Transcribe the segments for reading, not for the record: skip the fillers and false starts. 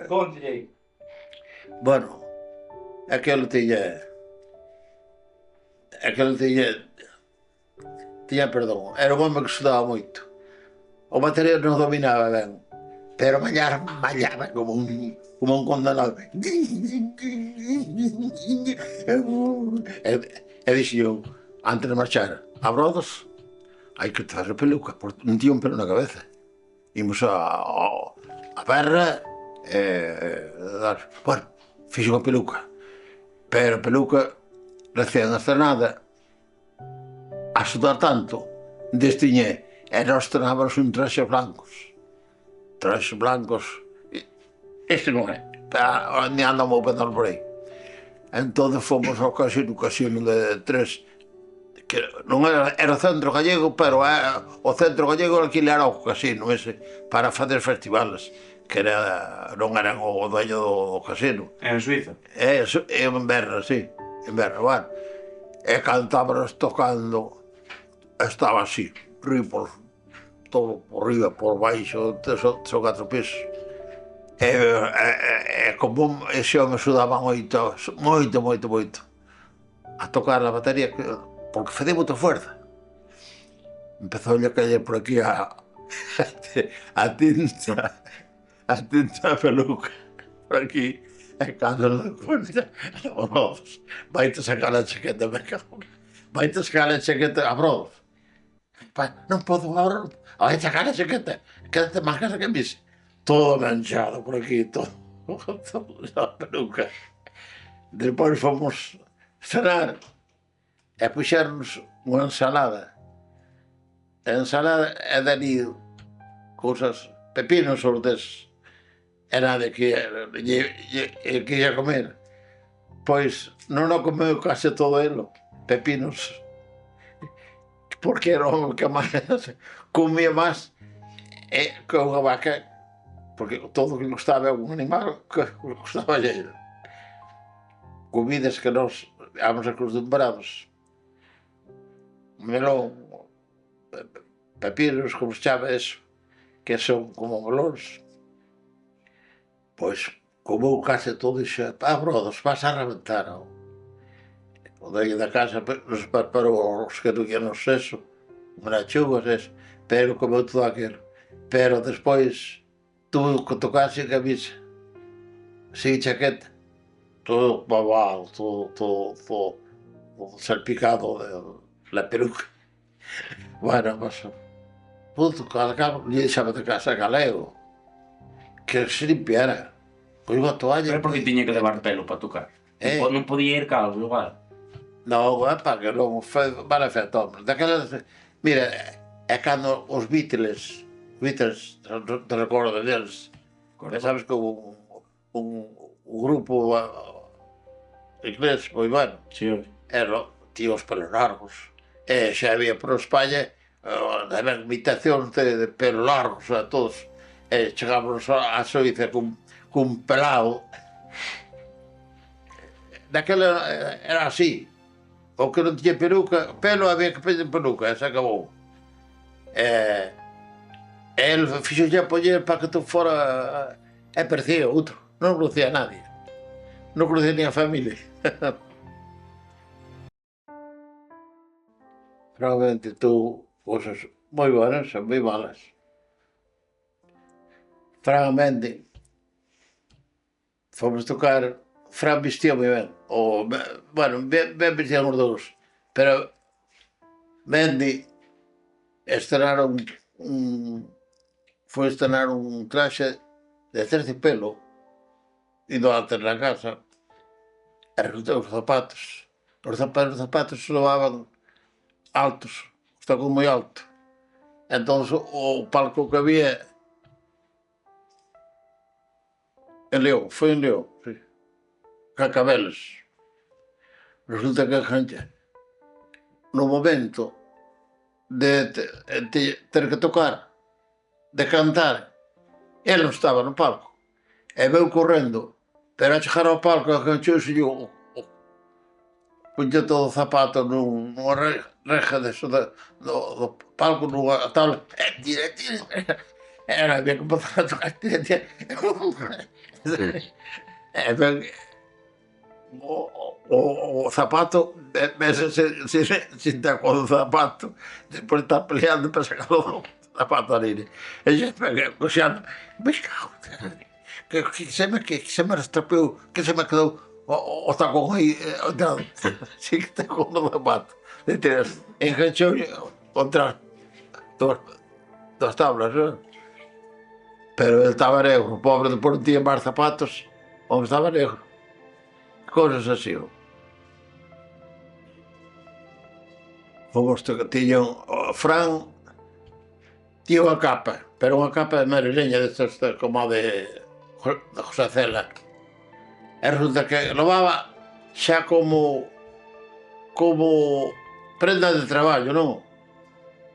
Conte-lhe. Bueno, aquele tiña, aquele tiña perdón, era un home que estudaba moito. O material non dominaba ben, pero mallaba como un condenado. E dixo eu, antes de marchar, a Brodos, hai que traer peluca, porque non tiña un pelo na cabeza. Imos a Berra, bueno, fixo unha peluca, pero a peluca recién estrenada, a sudar tanto, destiñé, e nós estrenábamos un traxes blancos, este non é, ni anda mo pedal por aí. Entón fomos ao casino de tres, que non era centro gallego, pero o centro gallego alquilara o casino ese para fazer festivales, que non eran o dueño do casino. En Suiza? En Berna, sí, en Berna, bueno. E cantábamos tocando, estaba así, ripos, todo por riba, por baixo, son 4 pisos. E como ese home sudaba moito, a tocar a batería, porque facía moita fuerza. Empezou a caer por aquí a tinta, a peluca, por aquí, e cando non cuenta, Brodos, vaite sacar a chaqueta, me cago, vaite sacar a chaqueta a Brodos. Non podo agora, vai sacar a chaqueta, quédate máis casa que mise. Todo manchado por aquí, todo a peluca. Depois fomos cenar e puxernos unha ensalada. A ensalada é dali cousas, pepinos ou deses. E nada que ia comer. Pois non o comeu case todo elo, pepinos. Porque era o que máis comía máis que unha vaca, porque todo o que gostaba é un animal que gostaba lle. Comidas que nós éramos acostumbrados. Melón, pepinos, como se chama eso, que son como melóns. Pois comeu case todo e xa, Brodos, vas a reventar. O dueño da casa nos preparou os que non íamos eso, menachugas, eso, pero comeu todo aquilo. Pero despois tuvo que tocar sin camisa, sin chaqueta, todo babado, todo salpicado de la peluca. Bueno, pues, puto, cabo, lle deixaba de casa galego, que se limpiara, con unha toalla. Pero por que tiña que levar pelo para tocar? Non podía ir calvo igual? Non, para que non van a efecto, hombre. Daquelas, mira, é cando os Beatles, te recordo deles, sabes que un grupo inglés moi bueno, tío os pelos largos, e xa había por España había imitacións de pelos largos a todos, e chegábamos a Suiza cun pelado. Daquela era así, o que non tiña peluca, pelo había que pedir peluca, e se acabou. El fixo xa poñer para que tú fora, e parecía outro, non conocía a nadie, non conocía ni a familia. Realmente tú, cosas moi buenas e moi malas. Francamente, fomos tocar, Fran vestía moi ben, bueno, ben vestían os dous, pero Mendy estrenaron foi estrenar un traxe de terciopelo indo antes na casa, e resultou os zapatos levaban altos, un tacón moi alto. Entón o palco que había en León, foi en León, sí, Cacabeles. Resulta que a gente, no momento de ter que tocar, de cantar, ele non estaba no palco. E veu correndo, pero a chegar ao palco, aganchouse o punha todo o zapato nunha reja do palco, nunha tabla, tira, tira. Era, había que empezar a tocar, tira, tira. Ben, o zapato, meses sin ter con o zapato, despois de estar peleando para sacar o zapato ali. E xa, coxeando, me cago, que se me estropeou, que se me quedou o tacón aí, sí que tacón no zapato. De tiras, enganchou contra dos tablas, ¿no? Pero ele estaba negro, o pobre depois non tiña máis zapatos, o home estaba negro. Cosas así. Fomos que tiñan, o Fran tiña unha capa, pero unha capa de marileña destas como a de José Cela. E resulta que levaba xa como prenda de traballo, non?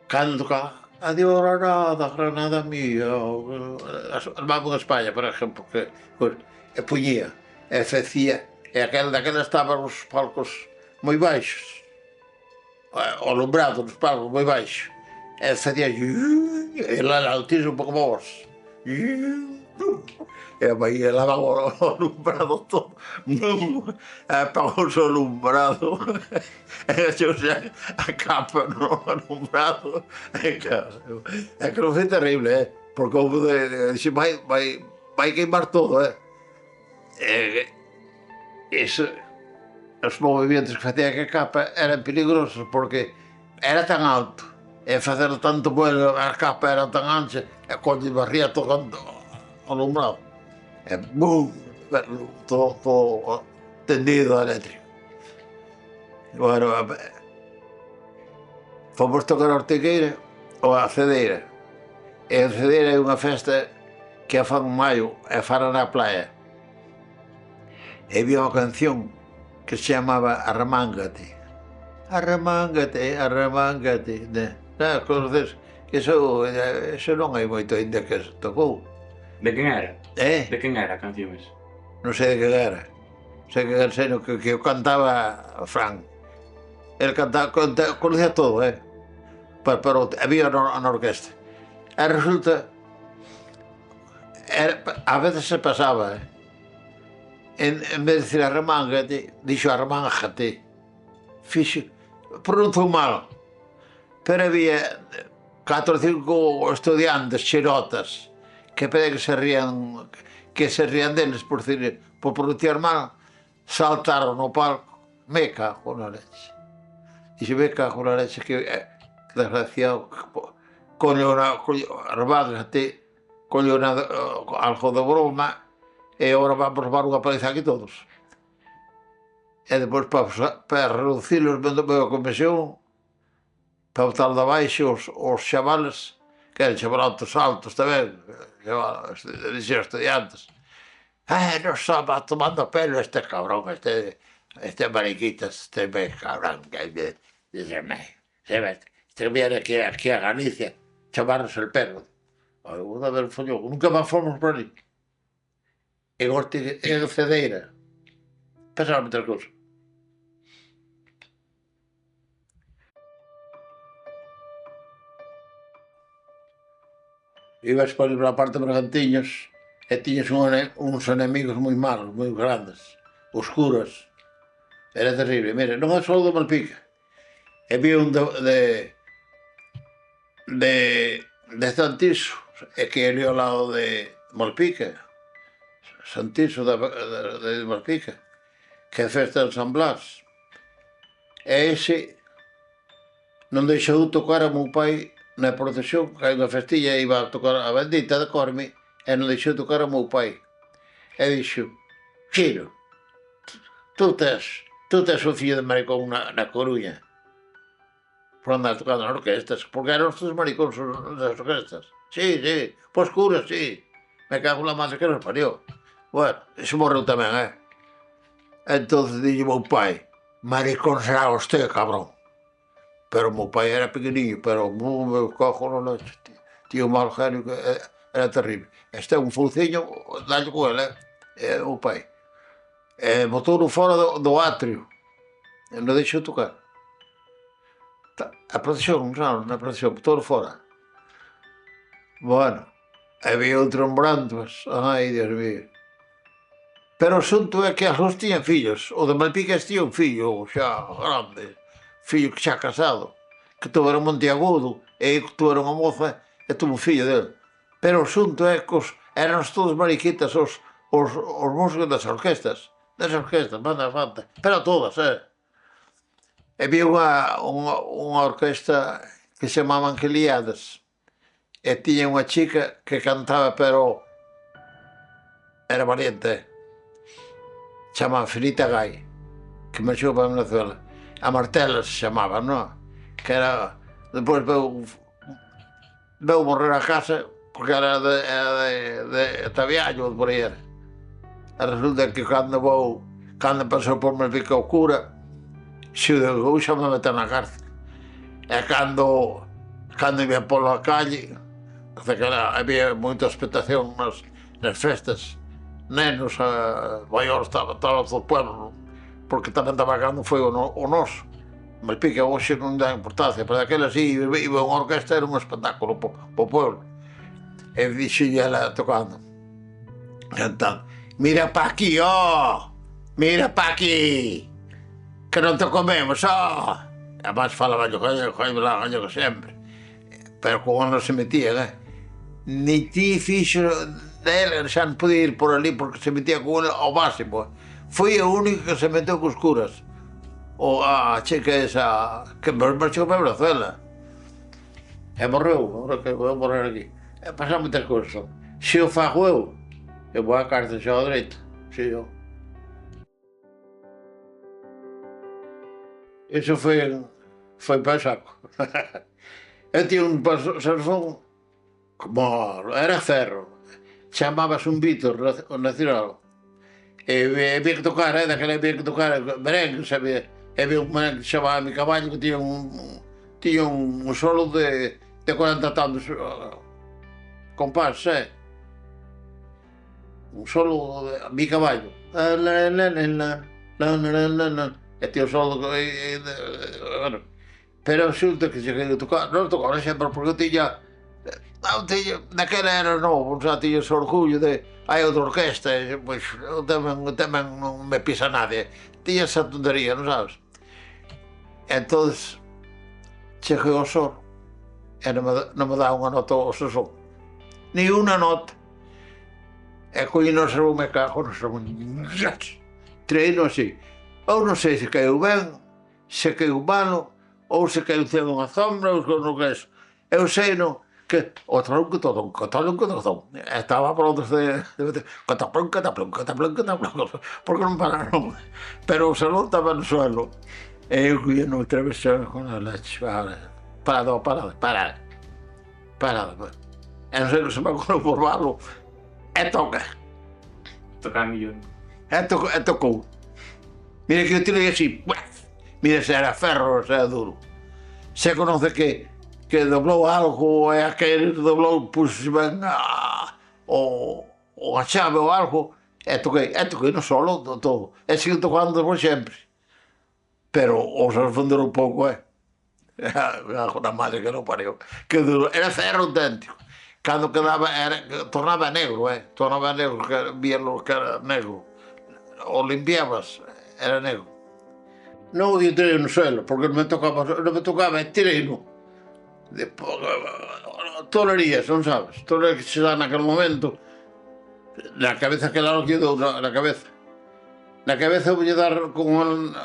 Cando tocaba adiós Granada, Granada mía, levaba en España, por exemplo, que e puñía, e facía, e daquela estaban os palcos moi baixos, o alumbrado nos palcos moi baixos, e facía e lá altísimo como vos, e vai levaba o alumbrado todo, apagou-se o alumbrado, enganchouse a capa no alumbrado, é que non foi terrible, porque houve dixen, vai queimar todo, os movimentos que facía que a capa eran peligrosos porque era tan alto e facer tanto vuelo, a capa era tan ancha e colle barría todo o alumbrado e bum, todo tendido eléctrico. Bueno, fomos tocar a Ortigueira ou a Cedeira, e a Cedeira é unha festa que a fan en maio e fara na playa. E había unha canción que se chamaba Arremángate. Arremángate, arremángate. Conoces que eso non hai moito ainda que se tocou. De quen era? De quen era a canción esa? Non sei de quen era. Sei que era seno que o cantaba Fran. El cantaba, conocía todo, pero había na orquesta. E resulta, a veces se pasaba, en vez de decir arremángate, dixo arremángate. Pronunciou mal, pero había 4 ou 5 estudiantes xerotas que pede que se rían deles por pronunciar mal, saltaron no palco, me cago na leche. Dixe, me cago na leche, que desgraciado, coño arremángate, coño algo de broma, e agora vamos levar unha paliza aquí todos. E depois, para reducir os a comisión, para botar de baixo os chavales, que eran chavalatos altos tamén, dixeron estudiantes, nos estaba tomando pelo este cabrón, este mariquitas, este cabrón, este viene aquí a Galicia, chamarnos el pelo. Una vez follou, nunca máis fomos por ali. En Cedeira, pasaron moitas cousas. Ibas por a parte de Bergantiños e tiñas uns enemigos moi malos, moi grandes, oscuros. Era terrible. Mira, non é só de Malpica. Había un de Santiso, que é ali ao lado de Malpica. Santiso de Malpica, que é a festa de San Blas. E ese non deixou tocar a meu pai na procesión, que hai unha festilla, iba a tocar a bendita de Corme, e non deixou tocar a meu pai. E dixo, Chiro, tú tes o fillo de maricón na Coruña, por andar tocando nas orquestas, porque eran os tres maricóns das orquestas. Sí, pois curas, sí. Me cago na madre que nos parió. Bueno, iso morreu tamén, Entón dixo meu pai, maricón será usted, cabrón. Pero o meu pai era pequeniño, pero me cojo no leche, tío mal genio, era terrible. Este é un fouciño, dalle con ele, o meu pai. Botou-no fora do atrio, non deixou tocar. A procesión, non, na procesión, todo fora. Bueno, había outro en ai, Dios mío. Pero o asunto é que as dos tiñan fillos. O de Malpiques tiña un fillo xa grande, fillo que xa casado, que tuveron Monteagudo, e tuveron a moza, e tuvo un fillo dele. Pero o asunto é que eran todos mariquitas os músicos das orquestas, banda, pero todas, E había unha orquesta que se chamaban Angeliadas, e tiña unha chica que cantaba, pero era valiente, chamaba Finita Gai, que marchou para Venezuela. A Martela se chamaba, non? Que era... Depois veu morrer a casa, porque era de Tabiallo, por aí era. E resulta que cando pasou por Malpica ao cura, se o xa me meteu na cárcel. E cando iba pola calle, había moita expectación nas festas, nenos, maiores, todos do pueblo, porque tamén estaba cando foi o noso. Malpica hoxe non dá importancia, pero daquela sí, iba unha orquesta, era un espectáculo po pueblo. E dixo ela tocando, cantando, mira pa aquí, mira pa aquí, que non te comemos, E máis falaba yo que sempre, pero como non se metía, ni ti fixo dele, xa non podía ir por ali porque se metía con ele ao máximo. Foi o único que se meteu cos curas. A chica esa que marchou para Venezuela. E morreu, que vou morrer aquí. E pasan moitas cousas. Se o fago eu vou á cárcel xa ao dereito. Si, eu. Iso foi para o saco. Eu tinha un saxofón, como era ferro, chamábase un Vítor, o nacional. E había que tocar, daquela había que tocar merengue, sabía? E había un merengue que chamaba Mi Caballo, que tiña un solo de 40 tantos compás, un solo de Mi Caballo. E tío solo, bueno, pero resulta que cheguei a tocar, non tocaba sempre porque eu tiña, naquela era novo, xa tiña ese orgullo de, hai outra orquesta, pois tamén non me pisa nadie, tiña esa tontería, non sabes? Entón, cheguei ao sor, e non me dá unha nota ao sesón, ni unha nota, e coñi non se me cago, non se treino así. Ou non sei se caiu ben, se caiu malo, ou se caiu cendo unha sombra, ou non que é iso. Eu sei, non, que o tronco todo, estaba por outros de cataplón, porque non pararon. Pero o salón estaba no suelo. E eu cuía no outra vez con a leche, parado. E non sei que se me acordo por malo, e toca. Tocar millón. E tocou. Mira que eu tirei así, mira se era ferro, se era duro. Se conoce que doblou algo, e aquel doblou, pus ben o a chave ou algo, e toquei no solo, todo. E sigo tocando por sempre. Pero o saxofón durou pouco, na madre que non pariu. Que duro, era ferro auténtico. Cando quedaba, tornaba negro, que víalo que era negro. O limpiabas, era negro. Non o tirei no suelo, porque non me tocaba, tirei-no. Tolerías, non sabes? Tolerías que se dá naquele momento, na cabeza que lá non quedou, na cabeza. Na cabeza vou dar con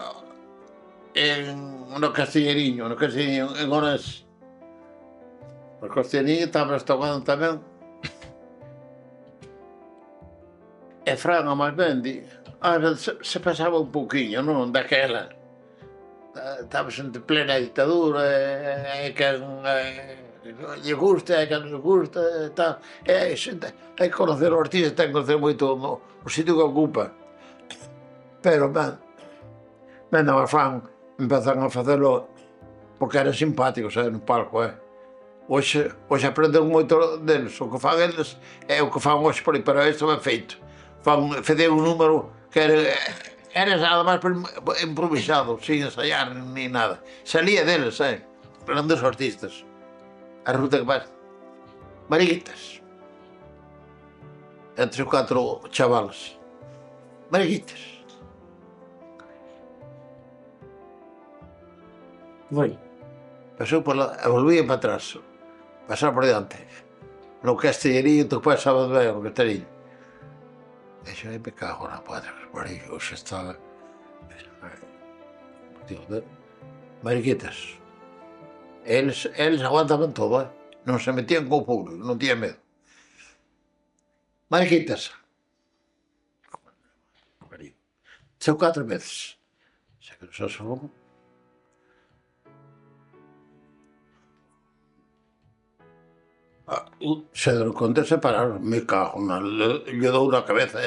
no Castiñeriño, en Onés. No Castiñeriño estaba tocando tamén. E Fran, a máis ben, se pasaba un pouquiño, non, daquela. Estabas en plena dictadura, e que lle gusta, e que non lle gusta, e tal. Hai que conocer o artista, ten que conocer moito o sitio que ocupa. Pero, ben, a Fran empezan a facelo porque eran simpáticos, no palco, Hoxe aprenden moito deles, o que fan eles é o que fan hoxe por aí, pero isto ben feito. Fedei un número que Eres además improvisado, sin ensayar ni nada. Salía deles, grandes artistas. A ruta que vas, mariquitas. Entre os 4 chavales. Mariquitas. Foi. Pasou por lá, volvía para atrás. Pasar por diante. No Castellarío, tu pai sábado ben, no Castellarío. Dixo, me cago na puta, marico, xa está... Mariquitas. Eles aguantaban todo, non se metían co público, non tiñan medo. Mariquitas. Cheu 4 veces. Xa que só son... Se dieron conta, se pararon. Me cago na... Lle dou na cabeza,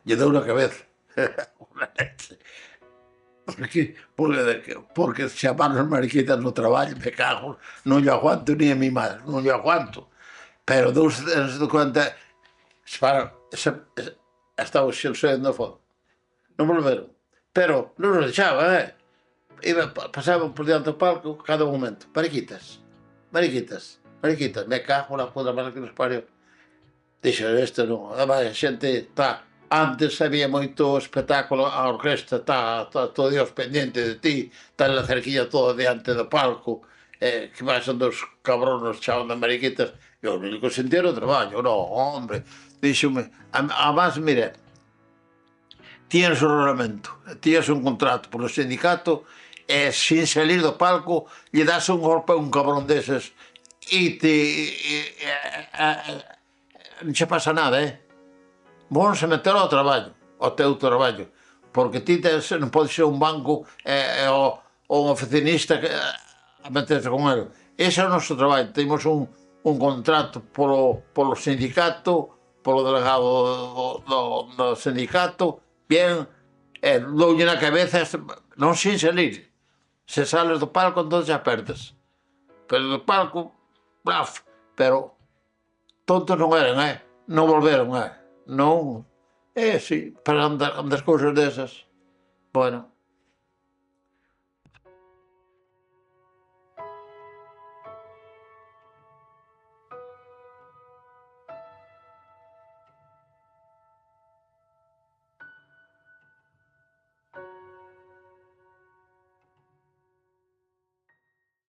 Lle dou na cabeza. Unha leche. Porque chamaron mariquitas no traballo, me cago, non lle aguanto ni a mi madre, non lle aguanto. Pero dous se de conta, estaba o xel no fondo. Non volveron. Pero non nos deixaba, pasaban por diante do palco cada momento. Mariquitas, mariquitas, mariquitas. Me cago na puta madre que nos pariu. Dixo, este non. Ademais, a xente está... Antes había moito espectáculo, a orquesta está todo Dios pendiente de ti, está na cerquilla todo diante do palco, que pasan dos cabronos chaban de mariquitas. Eu non lle consentía o traballo, non, hombre. Díxome, además, mira, tías un reglamento, tías un contrato polo sindicato, e sin salir do palco, lle das un golpe a un cabrón deses e non che pasa nada, Vón se meter ao traballo, ao teu traballo, porque ti non podes ser un banco ou un oficinista a meterse con ele. Ese é o noso traballo, temos un contrato polo sindicato, polo delegado do sindicato, bien, doulle na cabeza, non sin salir. Se sales do palco, entón xa perdes. Pero do palco, braf, pero tontos non eran, non volveron, non, sí, para andar cousas desas. Bueno,